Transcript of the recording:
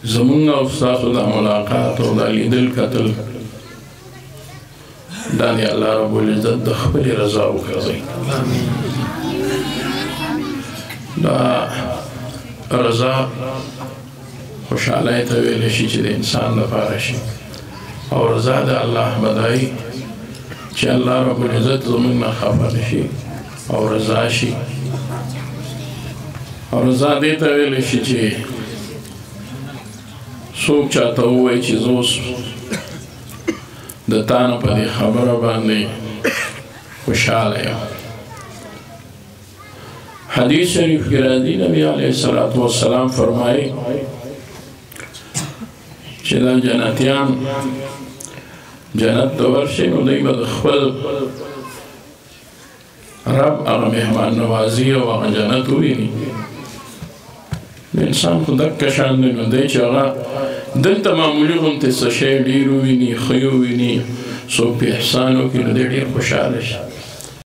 زمونږ او ستاسو دا ملاقات او دا لیدل کتل دا د الله رب العزت د خپلې رضا وګرځئ. دا رضا خوشحالۍ ته ویلی شي چې د انسان دپاره شي او رضا د الله بدایي چې الله رب العزت زمونږ نه خفه نه شي او رضا شي. او رضا دې ته ویلی شي چې څوک چاته ووایي چې زه اوس د تا نه په دې خبره باندې خوشحاله یم. حدیث شریف کې راځي نبی علیه الصلاة والسلام فرمایي چې دا جنتیان جنت ته ورشي نو دوی به د خپل رب هغه مهمان نوازي او هغه جنت وویني. د انسان خو دقه شان دی نو دی چې هغه دلته معمولي غوندې څه شی ډېر وویني ښه وویني څوک په احسان وکړي نو دی ډېر خوشحاله شي.